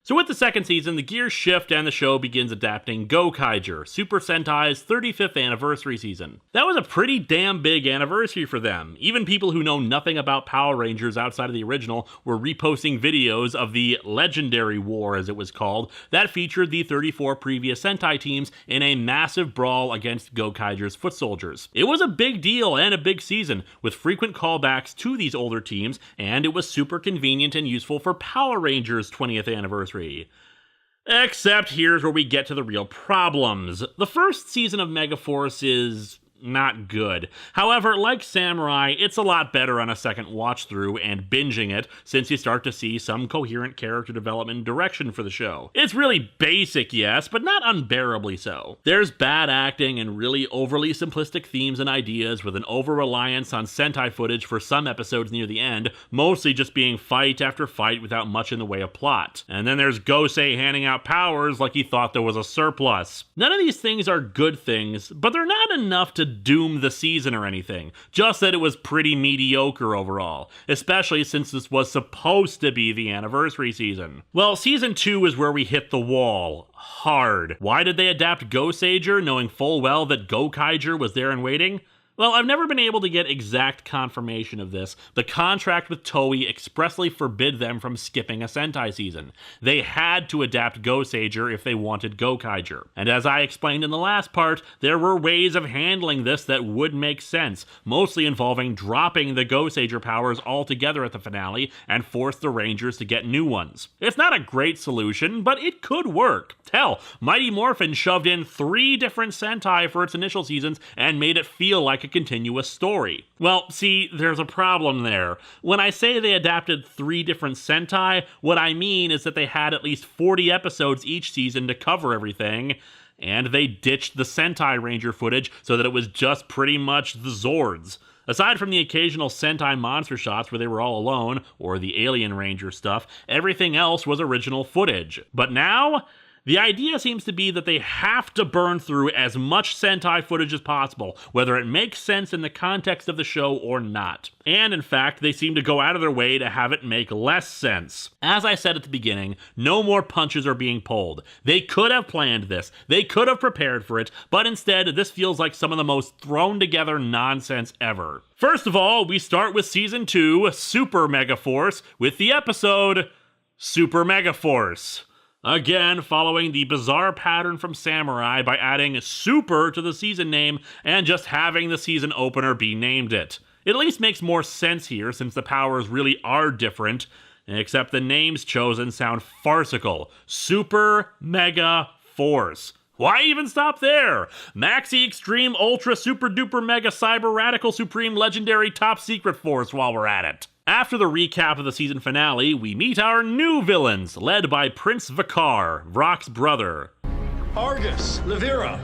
So with the second season, the gears shift and the show begins adapting Gokaiger, Super Sentai's 35th anniversary season. That was a pretty damn big anniversary for them. Even people who know nothing about Power Rangers outside of the original were reposting videos of the Legendary War, as it was called, that featured the 34 previous Sentai teams in a massive brawl against Gokaiger's foot soldiers. It was a big deal and a big season, with frequent callbacks to these older teams, and it was super convenient and useful for Power Rangers' 20th anniversary. Except here's where we get to the real problems. The first season of Megaforce is not good. However, like Samurai, it's a lot better on a second watch through and binging it, since you start to see some coherent character development and direction for the show. It's really basic, yes, but not unbearably so. There's bad acting and really overly simplistic themes and ideas, with an over-reliance on Sentai footage for some episodes near the end, mostly just being fight after fight without much in the way of plot. And then there's Gosei handing out powers like he thought there was a surplus. None of these things are good things, but they're not enough to doom the season or anything, just that it was pretty mediocre overall, especially since this was supposed to be the anniversary season. Well, season 2 is where we hit the wall. Hard. Why did they adapt Goseiger, knowing full well that Gokaiger was there and waiting? Well, I've never been able to get exact confirmation of this. The contract with Toei expressly forbid them from skipping a Sentai season. They had to adapt Goseiger if they wanted Gokaiger. And as I explained in the last part, there were ways of handling this that would make sense, mostly involving dropping the Goseiger powers altogether at the finale and force the Rangers to get new ones. It's not a great solution, but it could work. Hell, Mighty Morphin shoved in 3 different Sentai for its initial seasons and made it feel like a continuous story. Well, see, there's a problem there. When I say they adapted 3 different Sentai, what I mean is that they had at least 40 episodes each season to cover everything, and they ditched the Sentai Ranger footage so that it was just pretty much the Zords. Aside from the occasional Sentai monster shots where they were all alone, or the Alien Ranger stuff, everything else was original footage. But now, the idea seems to be that they have to burn through as much Sentai footage as possible, whether it makes sense in the context of the show or not. And in fact, they seem to go out of their way to have it make less sense. As I said at the beginning, no more punches are being pulled. They could have planned this, they could have prepared for it, but instead, this feels like some of the most thrown together nonsense ever. First of all, we start with Season 2, Super Megaforce, with the episode Super Megaforce. Again, following the bizarre pattern from Samurai by adding Super to the season name and just having the season opener be named it. It at least makes more sense here since the powers really are different, except the names chosen sound farcical. Super Mega Force. Why even stop there? Maxi Extreme Ultra Super Duper Mega Cyber Radical Supreme Legendary Top Secret Force while we're at it. After the recap of the season finale, we meet our new villains, led by Prince Vakar, Vrock's brother. Argus, Levira,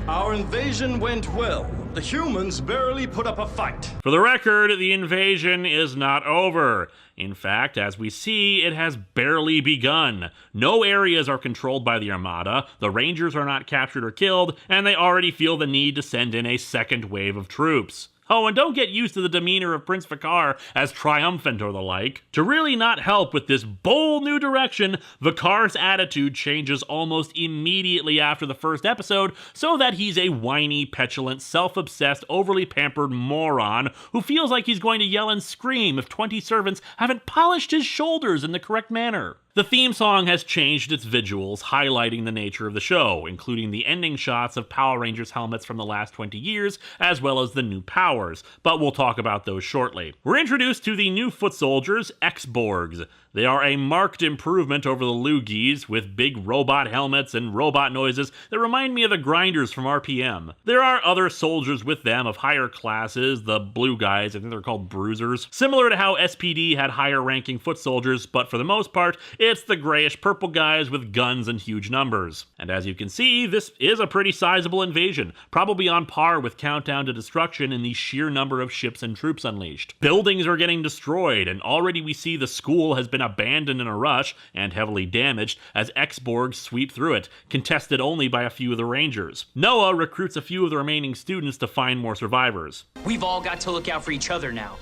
our invasion went well. The humans barely put up a fight. For the record, the invasion is not over. In fact, as we see, it has barely begun. No areas are controlled by the Armada, the Rangers are not captured or killed, and they already feel the need to send in a second wave of troops. Oh, and don't get used to the demeanor of Prince Vakar as triumphant or the like. To really not help with this bold new direction, Vakar's attitude changes almost immediately after the first episode, so that he's a whiny, petulant, self-obsessed, overly pampered moron who feels like he's going to yell and scream if 20 servants haven't polished his shoulders in the correct manner. The theme song has changed its visuals, highlighting the nature of the show, including the ending shots of Power Rangers helmets from the last 20 years, as well as the new powers, but we'll talk about those shortly. We're introduced to the new foot soldiers, X-Borgs. They are a marked improvement over the Lugis, with big robot helmets and robot noises that remind me of the Grinders from RPM. There are other soldiers with them of higher classes, the blue guys, I think they're called Bruisers, similar to how SPD had higher ranking foot soldiers, but for the most part, it's the grayish purple guys with guns and huge numbers. And as you can see, this is a pretty sizable invasion, probably on par with Countdown to Destruction in the sheer number of ships and troops unleashed. Buildings are getting destroyed, and already we see the school has been abandoned in a rush and heavily damaged as X-Borgs sweep through it, contested only by a few of the Rangers. Noah recruits a few of the remaining students to find more survivors. We've all got to look out for each other now.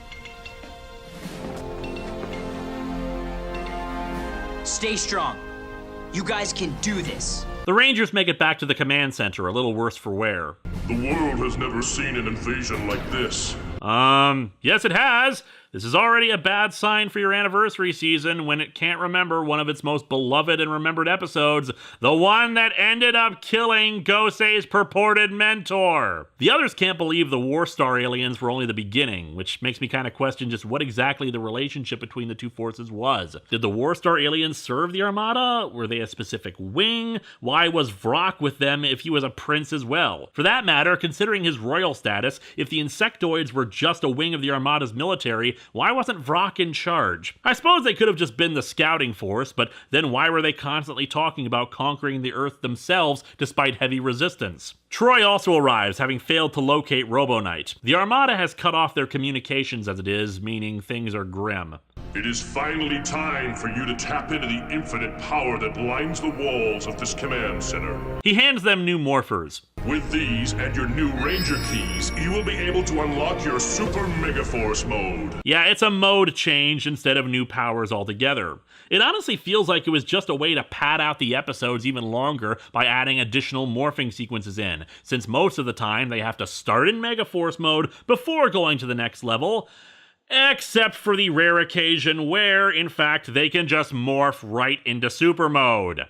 Stay strong. You guys can do this. The Rangers make it back to the command center, a little worse for wear. The world has never seen an invasion like this. Yes it has. This is already a bad sign for your anniversary season when it can't remember one of its most beloved and remembered episodes, the one that ended up killing Gosei's purported mentor. The others can't believe the War Star aliens were only the beginning, which makes me kind of question just what exactly the relationship between the two forces was. Did the War Star aliens serve the Armada? Were they a specific wing? Why was Vrock with them if he was a prince as well? For that matter, considering his royal status, if the Insectoids were just a wing of the Armada's military, why wasn't Vrock in charge? I suppose they could have just been the scouting force, but then why were they constantly talking about conquering the Earth themselves despite heavy resistance? Troy also arrives, having failed to locate Robo-Knight. The Armada has cut off their communications as it is, meaning things are grim. It is finally time for you to tap into the infinite power that lines the walls of this command center. He hands them new morphers. With these and your new Ranger keys, you will be able to unlock your Super Megaforce mode. Yeah, it's a mode change instead of new powers altogether. It honestly feels like it was just a way to pad out the episodes even longer by adding additional morphing sequences in, since most of the time they have to start in Megaforce mode before going to the next level. Except for the rare occasion where, in fact, they can just morph right into super mode.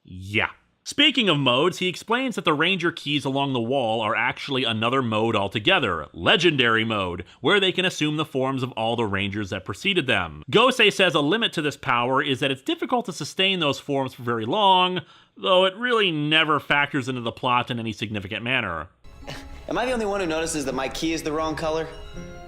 Yeah. Speaking of modes, he explains that the Ranger keys along the wall are actually another mode altogether, Legendary Mode, where they can assume the forms of all the Rangers that preceded them. Gosei says a limit to this power is that it's difficult to sustain those forms for very long, though it really never factors into the plot in any significant manner. Am I the only one who notices that my key is the wrong color?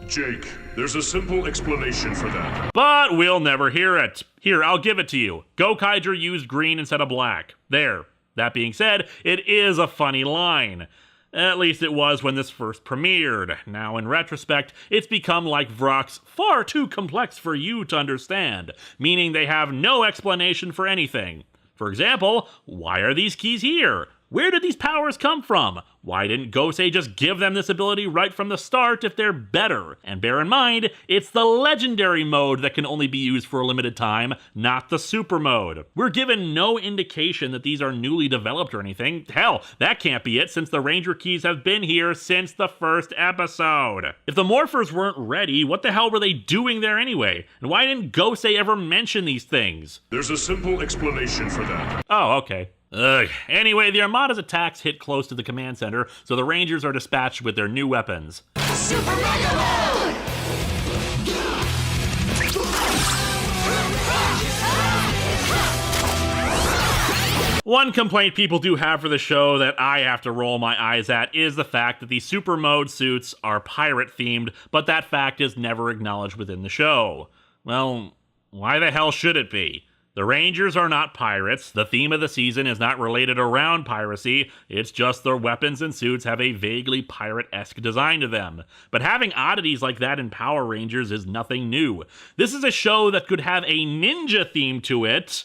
Jake, there's a simple explanation for that. But we'll never hear it. Here, I'll give it to you. Gokaiger used green instead of black. There. That being said, it is a funny line. At least it was when this first premiered. Now, in retrospect, it's become like Vrock's far too complex for you to understand, meaning they have no explanation for anything. For example, why are these keys here? Where did these powers come from? Why didn't Gosei just give them this ability right from the start if they're better? And bear in mind, it's the Legendary Mode that can only be used for a limited time, not the Super Mode. We're given no indication that these are newly developed or anything. Hell, that can't be it since the Ranger keys have been here since the first episode. If the Morphers weren't ready, what the hell were they doing there anyway? And why didn't Gosei ever mention these things? There's a simple explanation for that. Oh, okay. Ugh. Anyway, the Armada's attacks hit close to the command center, so the Rangers are dispatched with their new weapons. Super Mega Mode! One complaint people do have for the show that I have to roll my eyes at is the fact that the Super Mode suits are pirate-themed, but that fact is never acknowledged within the show. Well, why the hell should it be? The Rangers are not pirates, the theme of the season is not related around piracy, it's just their weapons and suits have a vaguely pirate-esque design to them. But having oddities like that in Power Rangers is nothing new. This is a show that could have a ninja theme to it,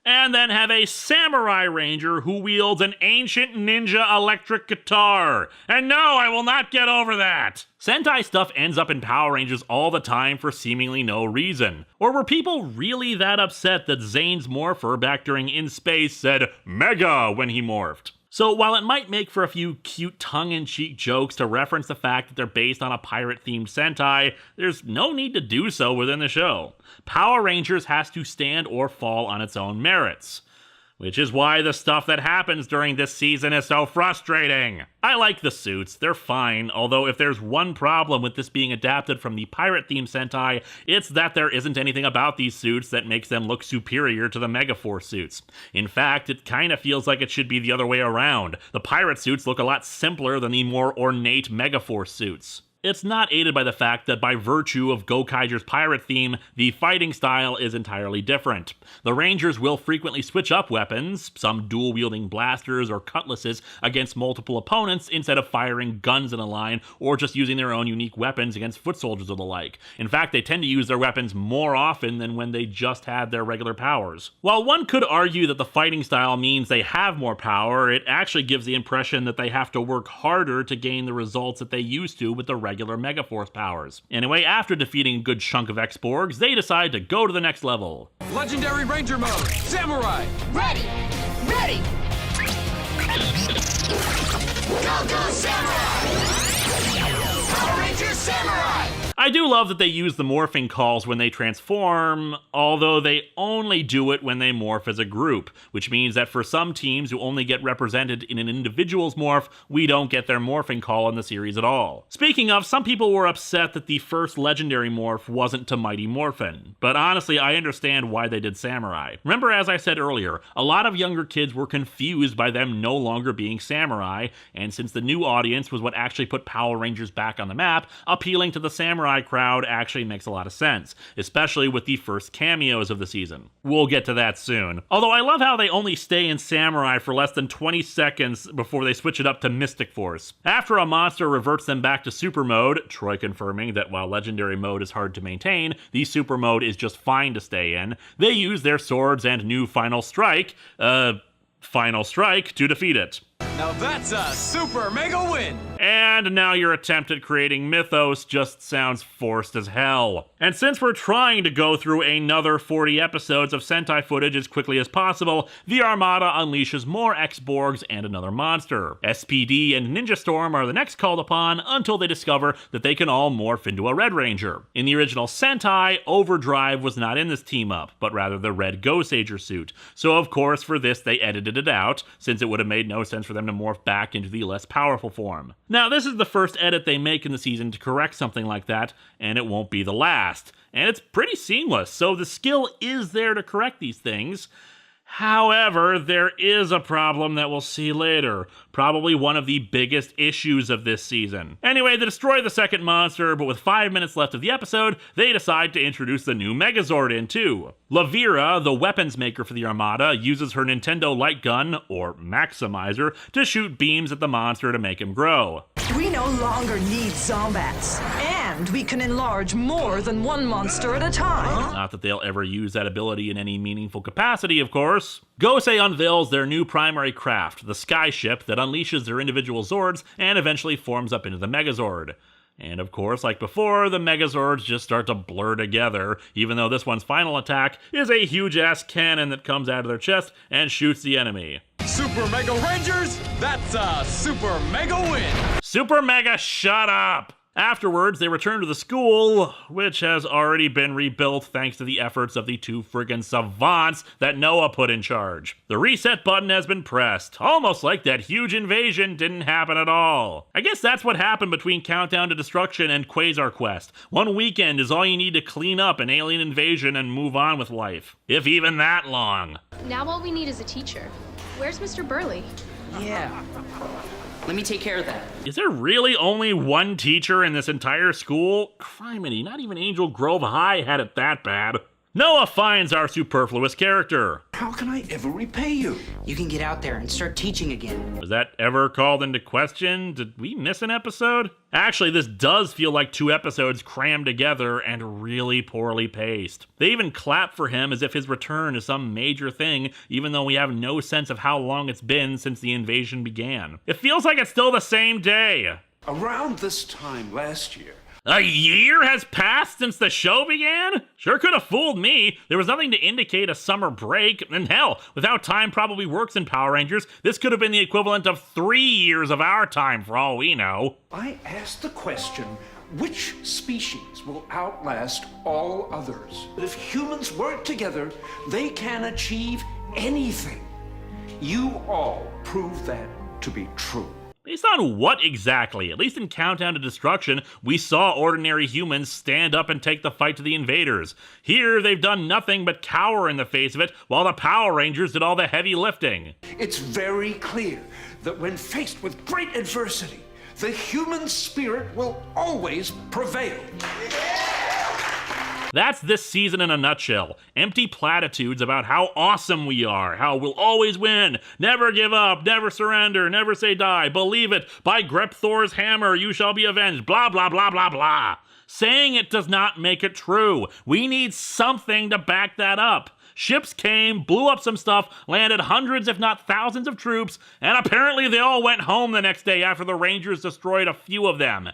and then have a samurai ranger who wields an ancient ninja electric guitar. And no, I will not get over that! Sentai stuff ends up in Power Rangers all the time for seemingly no reason. Or were people really that upset that Zane's morpher back during In Space said Mega when he morphed? So while it might make for a few cute tongue-in-cheek jokes to reference the fact that they're based on a pirate-themed Sentai, there's no need to do so within the show. Power Rangers has to stand or fall on its own merits. Which is why the stuff that happens during this season is so frustrating. I like the suits, they're fine, although if there's one problem with this being adapted from the pirate-themed Sentai, it's that there isn't anything about these suits that makes them look superior to the Megaforce suits. In fact, it kinda feels like it should be the other way around. The pirate suits look a lot simpler than the more ornate Megaforce suits. It's not aided by the fact that by virtue of Gokaiger's pirate theme, the fighting style is entirely different. The Rangers will frequently switch up weapons, some dual-wielding blasters or cutlasses, against multiple opponents instead of firing guns in a line or just using their own unique weapons against foot soldiers or the like. In fact, they tend to use their weapons more often than when they just had their regular powers. While one could argue that the fighting style means they have more power, it actually gives the impression that they have to work harder to gain the results that they used to with the regular Megaforce powers. Anyway, after defeating a good chunk of X-Borgs, they decide to go to the next level. Legendary Ranger Mode! Samurai! Ready! ready! Go Samurai! Power Rangers Samurai! I do love that they use the morphing calls when they transform, although they only do it when they morph as a group, which means that for some teams who only get represented in an individual's morph, we don't get their morphing call in the series at all. Speaking of, some people were upset that the first legendary morph wasn't to Mighty Morphin, but honestly, I understand why they did Samurai. Remember, as I said earlier, a lot of younger kids were confused by them no longer being samurai, and since the new audience was what actually put Power Rangers back on the map, appealing to the samurai crowd actually makes a lot of sense, especially with the first cameos of the season. We'll get to that soon. Although I love how they only stay in Samurai for less than 20 seconds before they switch it up to Mystic Force. After a monster reverts them back to Super Mode, Troy confirming that while Legendary Mode is hard to maintain, the Super Mode is just fine to stay in, they use their swords and new Final Strike to defeat it. Now that's a super mega win! And now your attempt at creating Mythos just sounds forced as hell. And since we're trying to go through another 40 episodes of Sentai footage as quickly as possible, the Armada unleashes more X-Borgs and another monster. SPD and Ninja Storm are the next called upon until they discover that they can all morph into a Red Ranger. In the original Sentai, Overdrive was not in this team-up, but rather the Red Go-Sager suit. So of course for this they edited it out, since it would have made no sense for them to morph back into the less powerful form. Now, this is the first edit they make in the season to correct something like that, and it won't be the last. And it's pretty seamless, so the skill is there to correct these things. However, there is a problem that we'll see later, probably one of the biggest issues of this season. Anyway, they destroy the second monster, but with 5 minutes left of the episode, they decide to introduce the new Megazord in too. Lavira, the weapons maker for the Armada, uses her Nintendo light gun, or Maximizer, to shoot beams at the monster to make him grow. We no longer need Zombats, and we can enlarge more than one monster at a time. Not that they'll ever use that ability in any meaningful capacity, of course. Gosei unveils their new primary craft, the Skyship, that unleashes their individual Zords and eventually forms up into the Megazord. And of course, like before, the Megazords just start to blur together, even though this one's final attack is a huge-ass cannon that comes out of their chest and shoots the enemy. Super Mega Rangers, that's a super mega win! Super Mega, shut up! Afterwards, they return to the school, which has already been rebuilt thanks to the efforts of the two friggin' savants that Noah put in charge. The reset button has been pressed, almost like that huge invasion didn't happen at all. I guess that's what happened between Countdown to Destruction and Quasar Quest. One weekend is all you need to clean up an alien invasion and move on with life. If even that long. Now all we need is a teacher. Where's Mr. Burley? Yeah. Let me take care of that. Is there really only one teacher in this entire school? Criminy, not even Angel Grove High had it that bad. Noah finds our superfluous character. How can I ever repay you? You can get out there and start teaching again. Was that ever called into question? Did we miss an episode? Actually, this does feel like 2 episodes crammed together and really poorly paced. They even clap for him as if his return is some major thing, even though we have no sense of how long it's been since the invasion began. It feels like it's still the same day. Around this time last year, A year has passed since the show began? Sure could have fooled me. There was nothing to indicate a summer break. And hell, with how time probably works in Power Rangers, this could have been the equivalent of 3 years of our time for all we know. I asked the question, which species will outlast all others? If humans work together, they can achieve anything. You all prove that to be true. Based on what exactly? At least in Countdown to Destruction, we saw ordinary humans stand up and take the fight to the invaders. Here, they've done nothing but cower in the face of it, while the Power Rangers did all the heavy lifting. It's very clear that when faced with great adversity, the human spirit will always prevail. That's this season in a nutshell. Empty platitudes about how awesome we are, how we'll always win, never give up, never surrender, never say die, believe it, by Grep Thor's hammer you shall be avenged, blah blah blah blah blah. Saying it does not make it true. We need something to back that up. Ships came, blew up some stuff, landed hundreds if not thousands of troops, and apparently they all went home the next day after the Rangers destroyed a few of them.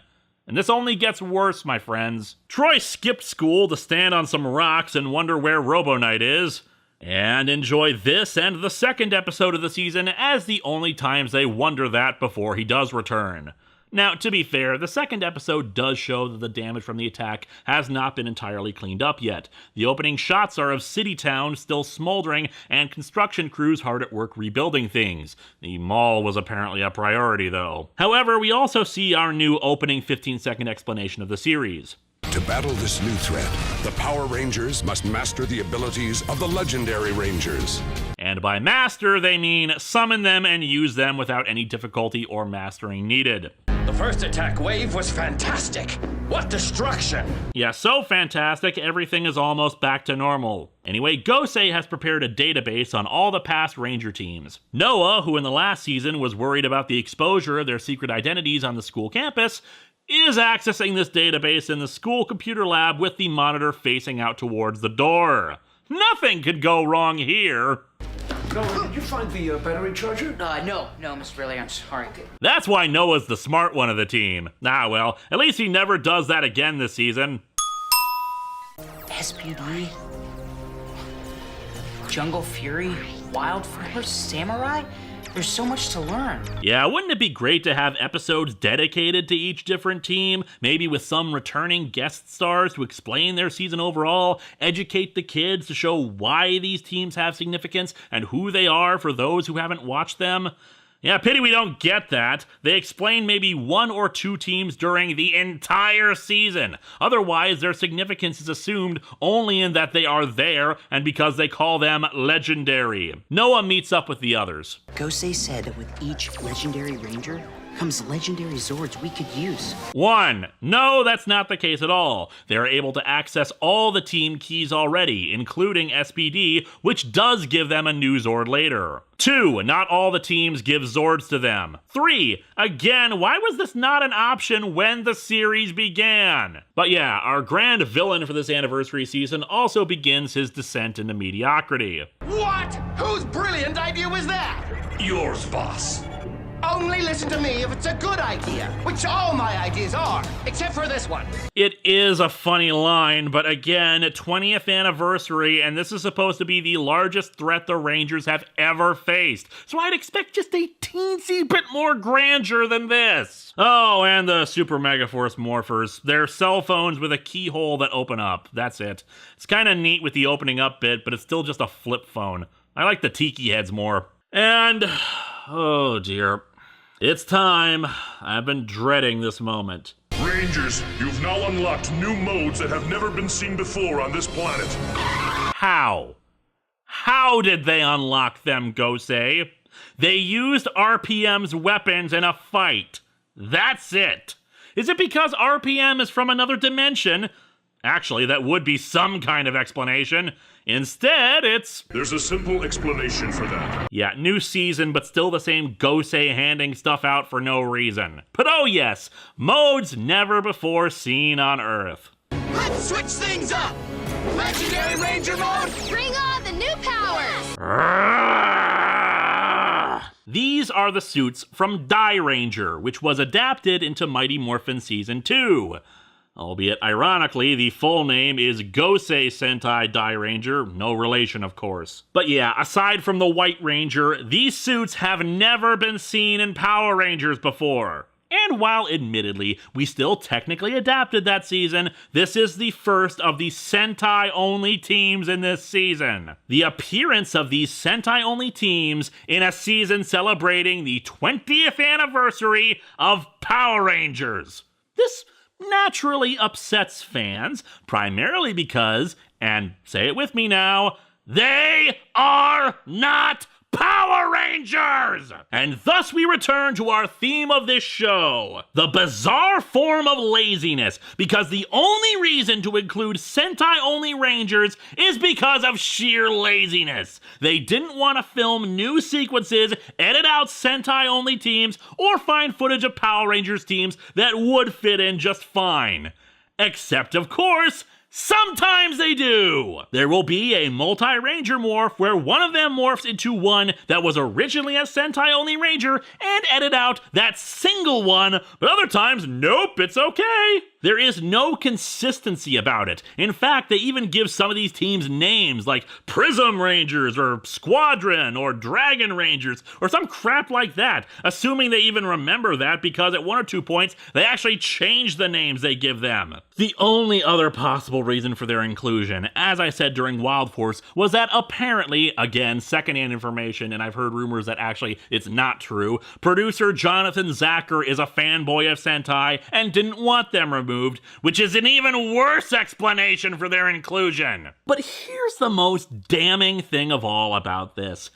And this only gets worse, my friends. Troy skipped school to stand on some rocks and wonder where Robo Knight is. And enjoy this and the second episode of the season as the only times they wonder that before he does return. Now, to be fair, the second episode does show that the damage from the attack has not been entirely cleaned up yet. The opening shots are of City Town still smoldering and construction crews hard at work rebuilding things. The mall was apparently a priority, though. However, we also see our new opening 15-second explanation of the series. To battle this new threat, the Power Rangers must master the abilities of the legendary Rangers. And by master, they mean summon them and use them without any difficulty or mastering needed. The first attack wave was fantastic. What destruction! Yeah, so fantastic, everything is almost back to normal. Anyway, Gosei has prepared a database on all the past Ranger teams. Noah, who in the last season was worried about the exposure of their secret identities on the school campus, is accessing this database in the school computer lab with the monitor facing out towards the door. Nothing could go wrong here. Noah, did you find the battery charger? No, Mr. Burley, I'm sorry. That's why Noah's the smart one of the team. Ah, well, at least he never does that again this season. SPD? Jungle Fury? Wildfire? Samurai? There's so much to learn. Yeah, wouldn't it be great to have episodes dedicated to each different team? Maybe with some returning guest stars to explain their season overall, educate the kids to show why these teams have significance and who they are for those who haven't watched them? Yeah, pity we don't get that. They explain maybe one or two teams during the entire season. Otherwise, their significance is assumed only in that they are there and because they call them legendary. Noah meets up with the others. Gosei said that with each legendary ranger comes legendary Zords we could use. 1. No, that's not the case at all. They're able to access all the team keys already, including SPD, which does give them a new Zord later. 2. Not all the teams give Zords to them. 3. Again, why was this not an option when the series began? But yeah, our grand villain for this anniversary season also begins his descent into mediocrity. What? Whose brilliant idea was that? Yours, boss. Only listen to me if it's a good idea, which all my ideas are, except for this one. It is a funny line, but again, 20th anniversary, and this is supposed to be the largest threat the Rangers have ever faced. So I'd expect just a teensy bit more grandeur than this. Oh, and the Super Megaforce morphers. They're cell phones with a keyhole that open up. That's it. It's kind of neat with the opening up bit, but it's still just a flip phone. I like the tiki heads more. And, oh dear. It's time. I've been dreading this moment. Rangers, you've now unlocked new modes that have never been seen before on this planet. How? How did they unlock them, Gosei? They used RPM's weapons in a fight. That's it. Is it because RPM is from another dimension? Actually, that would be some kind of explanation. Instead, it's... There's a simple explanation for that. Yeah, new season, but still the same Gosei handing stuff out for no reason. But oh yes, modes never before seen on Earth. Let's switch things up! Legendary Ranger mode! Bring on the new powers! These are the suits from Die Ranger, which was adapted into Mighty Morphin Season 2. Albeit, ironically, the full name is Gosei Sentai Die Ranger, no relation, of course. But yeah, aside from the White Ranger, these suits have never been seen in Power Rangers before. And while admittedly, we still technically adapted that season, this is the first of the Sentai-only teams in this season. The appearance of these Sentai-only teams in a season celebrating the 20th anniversary of Power Rangers. This naturally upsets fans, primarily because, and say it with me now, they are not Power Rangers! And thus we return to our theme of this show, the bizarre form of laziness, because the only reason to include Sentai-only Rangers is because of sheer laziness. They didn't want to film new sequences, edit out Sentai-only teams, or find footage of Power Rangers teams that would fit in just fine. Except, of course, sometimes they do! There will be a multi-Ranger morph where one of them morphs into one that was originally a Sentai-only Ranger and edit out that single one, but other times, nope, it's okay. There is no consistency about it. In fact, they even give some of these teams names like Prism Rangers or Squadron or Dragon Rangers or some crap like that, assuming they even remember that because at 1 or 2 points, they actually change the names they give them. The only other possible reason for their inclusion, as I said during Wild Force, was that apparently, again, secondhand information, and I've heard rumors that actually it's not true, producer Jonathan Zacher is a fanboy of Sentai and didn't want them removed, which is an even worse explanation for their inclusion. But here's the most damning thing of all about this.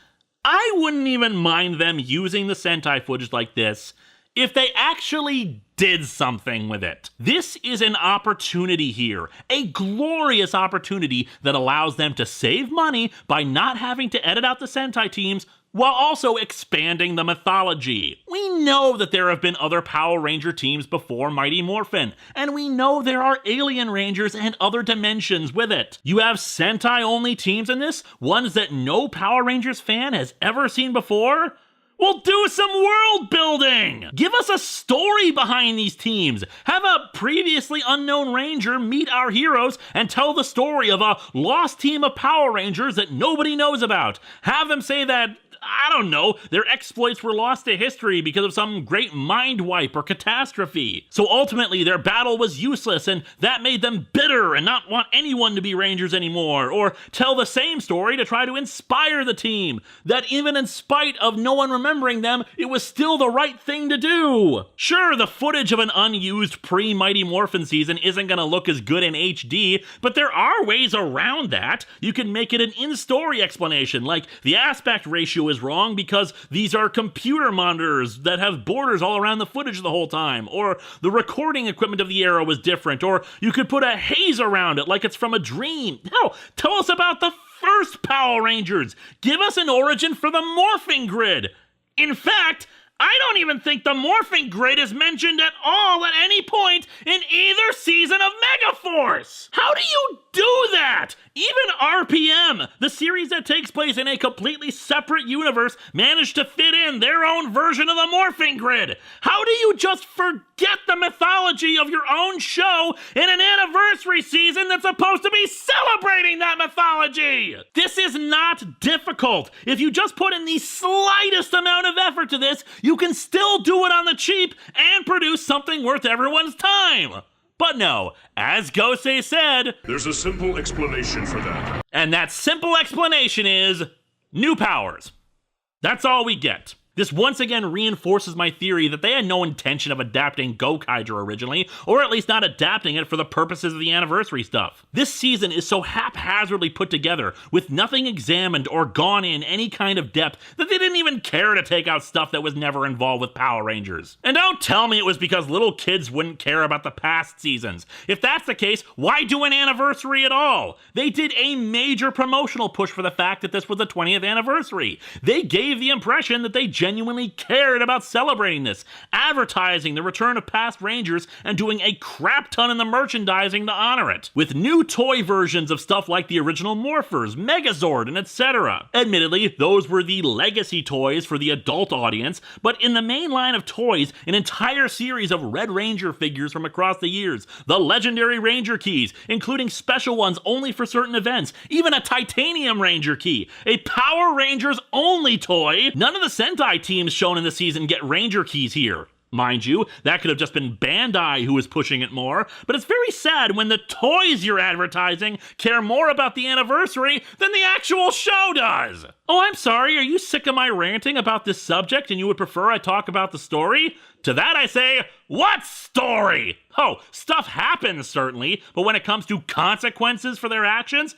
I wouldn't even mind them using the Sentai footage like this if they actually did something with it. This is an opportunity here, a glorious opportunity that allows them to save money by not having to edit out the Sentai teams while also expanding the mythology. We know that there have been other Power Ranger teams before Mighty Morphin, and we know there are Alien Rangers and other dimensions with it. You have Sentai-only teams in this, ones that no Power Rangers fan has ever seen before? Well, do some world building! Give us a story behind these teams. Have a previously unknown Ranger meet our heroes and tell the story of a lost team of Power Rangers that nobody knows about. Have them say that, I don't know, their exploits were lost to history because of some great mind wipe or catastrophe. So ultimately their battle was useless and that made them bitter and not want anyone to be Rangers anymore. Or tell the same story to try to inspire the team, that even in spite of no one remembering them, it was still the right thing to do. Sure, the footage of an unused pre-Mighty Morphin season isn't gonna look as good in HD, but there are ways around that. You can make it an in-story explanation, like the aspect ratio is wrong because these are computer monitors that have borders all around the footage the whole time, or the recording equipment of the era was different, or you could put a haze around it like it's from a dream. Hell, tell us about the first Power Rangers. Give us an origin for the morphing grid. In fact, I don't even think the morphing grid is mentioned at all at any point in either season of Megaforce. How do you do that? Even RPM, the series that takes place in a completely separate universe, managed to fit in their own version of the morphing grid. How do you just forget the mythology of your own show in an anniversary season that's supposed to be celebrating that mythology? This is not difficult. If you just put in the slightest amount of effort to this, you can still do it on the cheap and produce something worth everyone's time. But no, as Gosei said, there's a simple explanation for that. And that simple explanation is new powers. That's all we get. This once again reinforces my theory that they had no intention of adapting Gokaiger originally, or at least not adapting it for the purposes of the anniversary stuff. This season is so haphazardly put together, with nothing examined or gone in any kind of depth, that they didn't even care to take out stuff that was never involved with Power Rangers. And don't tell me it was because little kids wouldn't care about the past seasons. If that's the case, why do an anniversary at all? They did a major promotional push for the fact that this was the 20th anniversary. They gave the impression that they genuinely cared about celebrating this, advertising the return of past Rangers and doing a crap ton in the merchandising to honor it, with new toy versions of stuff like the original Morphers, Megazord, and etc. Admittedly, those were the legacy toys for the adult audience, but in the main line of toys, an entire series of Red Ranger figures from across the years, the legendary Ranger keys, including special ones only for certain events, even a Titanium Ranger key, a Power Rangers only toy. None of the Sentai teams shown in the season get Ranger keys here. Mind you, that could have just been Bandai who was pushing it more, but it's very sad when the toys you're advertising care more about the anniversary than the actual show does. Oh, I'm sorry, are you sick of my ranting about this subject and you would prefer I talk about the story? To that I say, what story? Oh, stuff happens certainly, but when it comes to consequences for their actions,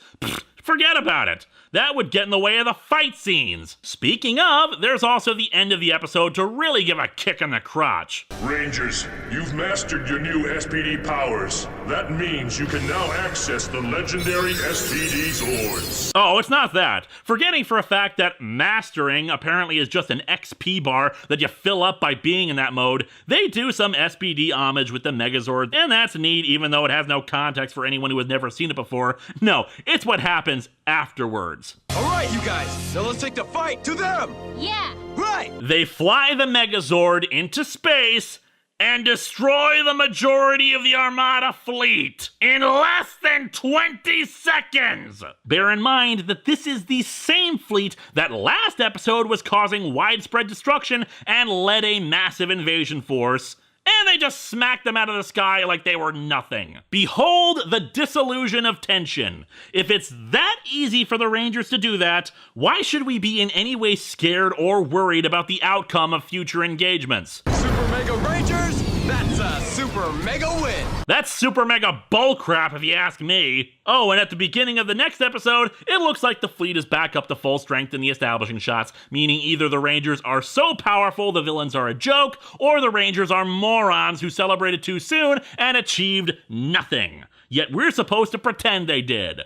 forget about it. That would get in the way of the fight scenes. Speaking of, there's also the end of the episode to really give a kick in the crotch. Rangers, you've mastered your new SPD powers. That means you can now access the legendary SPD Zords. Oh, it's not that. Forgetting for a fact that mastering apparently is just an XP bar that you fill up by being in that mode, they do some SPD homage with the Megazord, and that's neat even though it has no context for anyone who has never seen it before. No, it's what happens afterwards. All right, you guys, now let's take the fight to them. Yeah. Right. They fly the Megazord into space, and destroy the majority of the Armada fleet in less than 20 seconds. Bear in mind that this is the same fleet that last episode was causing widespread destruction and led a massive invasion force, and they just smacked them out of the sky like they were nothing. Behold the disillusion of tension. If it's that easy for the Rangers to do that, why should we be in any way scared or worried about the outcome of future engagements? Super Mega Rangers, that's a super mega win. That's super mega bullcrap if you ask me. Oh, and at the beginning of the next episode, it looks like the fleet is back up to full strength in the establishing shots, meaning either the Rangers are so powerful the villains are a joke, or the Rangers are morons who celebrated too soon and achieved nothing. Yet we're supposed to pretend they did.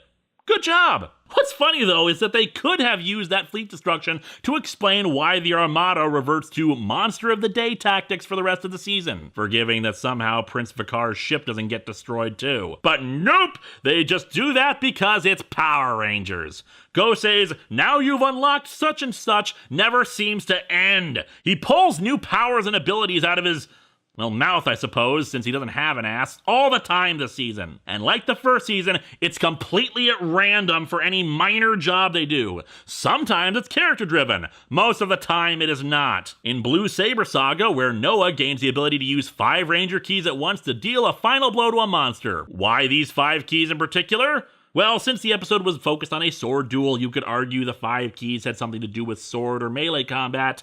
Good job! What's funny though is that they could have used that fleet destruction to explain why the Armada reverts to Monster of the Day tactics for the rest of the season, forgiving that somehow Prince Vikar's ship doesn't get destroyed too. But nope! They just do that because it's Power Rangers. Gosei's "now you've unlocked such and such" never seems to end. He pulls new powers and abilities out of his mouth, I suppose, since he doesn't have an ass, all the time this season. And like the first season, it's completely at random for any minor job they do. Sometimes it's character-driven. Most of the time it is not. In Blue Saber Saga, where Noah gains the ability to use 5 Ranger keys at once to deal a final blow to a monster. Why these 5 keys in particular? Well, since the episode was focused on a sword duel, you could argue the 5 keys had something to do with sword or melee combat.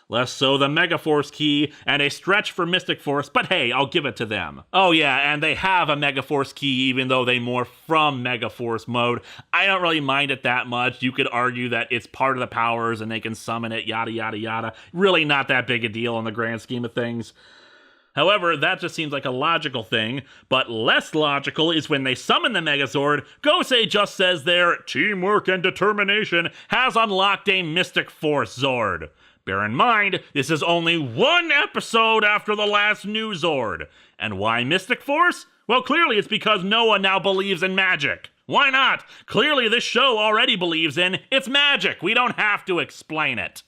Less so the Megaforce key, and a stretch for Mystic Force, but hey, I'll give it to them. Oh yeah, and they have a Megaforce key even though they morph from Megaforce mode. I don't really mind it that much. You could argue that it's part of the powers and they can summon it, yada yada yada. Really not that big a deal in the grand scheme of things. However, that just seems like a logical thing, but less logical is when they summon the Megazord, Gosei just says their teamwork and determination has unlocked a Mystic Force Zord. Bear in mind, this is only 1 episode after the last new Zord. And why Mystic Force? Well, clearly it's because Noah now believes in magic. Why not? Clearly this show already believes in it's magic. We don't have to explain it.